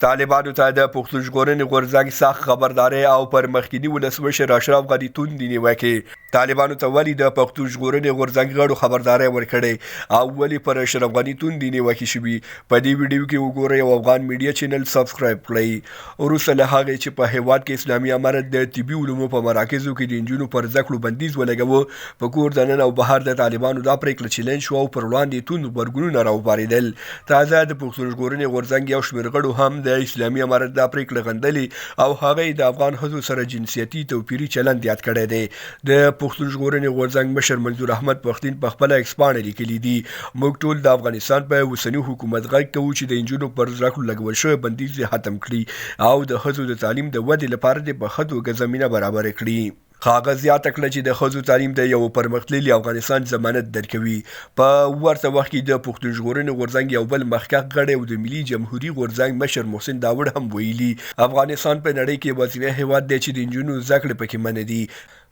طالبانو ته د پښتون ژغورنې غورځنګ سخت خبرداری او پر مخکني ولسمشر اشرف توندی نیوکې. طالبانو ته ولې د پښتون ژغورنې غورځنګ غړو خبرداری ورکړې او ولې پر اشرف توندی نیوکې شوي، په دې ویډیو کې وګورئ او افغان میډیا چینل سبسکرایب کړئ. وروسته له هغې چې په هیواد کې اسلامي امارت د طبي علومو په مراکزو کې د انجونو پر زده کړو بندیز ولګاوه، په کور دننه او بهر د طالبانو دا پرېکړه چیلنج شوه او پر وړاندې توند غبرګونونه راوپارېدل. تازه د پښتون ژغورنې غورځنګ یو شمېر غړو هم د اسلامي امارت دا پریکړه غندلې او هغه د افغان ښځو سره جنسیتي توپیري چلند یاد کړی دی. د پښتون ژغورنې غورځنګ مشر منظور احمد پښتون په خپله ایکس پاڼه لیکلي دي: موږ ټول د افغانستان په اوسني حکومت غږ کوو چې د انجونو پر زده کړو لګول شوی بندیز ختم کړي او د ښځو د تعلیم د ودې لپاره د په ښه توګه زمینه برابره کړي. هغه زیاته کړه چې د ښځو تعلیم د یو پرمختللي افغانستان ضمانت درکوي. په ورته وخت کې د پښتون ژغورنې غورځنګ یو بل مخکښ غړی او د ملي جمهوري غورځنګ مشر محسن داوړ هم ویلي افغانستان په نړۍ کې یوازینی هیواد دی چې د نجونو زده کړې پکې منع دي.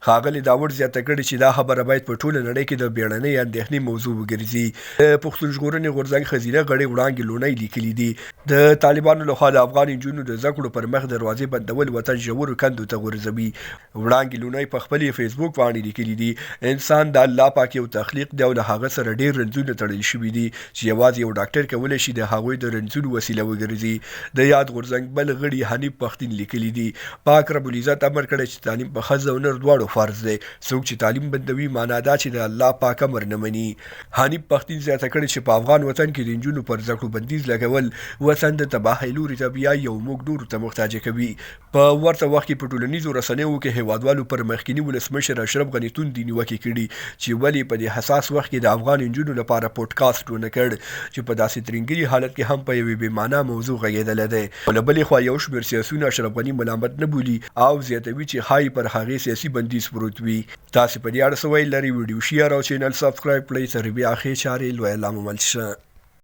ښاغلي داوړ زیاته کړې چې دا خبره باید په ټوله نړۍ کې د بیړنۍ اندېښنې موضوع وګرځي. د پښتون ژغورنې غورځنګ ښځینه غړي وړاندې لونی لیکلي دي: د طالبانو لخوا د افغان نجونو د زده کړو پر مخ دروازې بندول وطن ژورو کندو ته غورځوي. وړاندې لونی په خپلې فیسبوک باندې لیکلي دي: انسان د الله پاک یو تخلیق دی او له هغه سره ډېر رنځونه تړل شوي دي چې یوازې یو ډاکټر کولی شي د هغوی د رنځونو وسیله وګرځي. د یاد غورځنګ بل غړي حنیف پښتون لیکلي دي: پاک رب العزت امر کړی چې تعلیم په ښځه او نر دواړو فرض دی. څوک چې تعلیم بندوي معنا دا چې د الله پاک امر نه مني. حنیف پښتون زیاته کړې چې په افغان وطن کې د نجونو پر زده کړو بندیز لګول وطن د تباهۍ لوري ته بیایي او موږ نورو ته محتاج کوي. په ورته وخت کې په ټولنیزو رسنیو کې هیوادوالو پر مخکني ولسمشر اشرف توندی نیوکې کړي چې ولې په دې حساس وخت کې د افغان نجونو لپاره پودکاسټ ونه کړ چې په داسې ترنګلي حالت کې هم په یوې بې معنا موضوع غږېدلی دی. له بلې خوا یو شمېر سیاسیون اشرف ملامت نه بولي او زیاتوي چې ښایي پر هغې سیاسي بندیز پروت وي. تاسې په دې اړه څه ویل لرئ؟ ویډیو شیر او چینل سبسکرایب کړئ. تر بیا ښې چارې لویه لامل شه.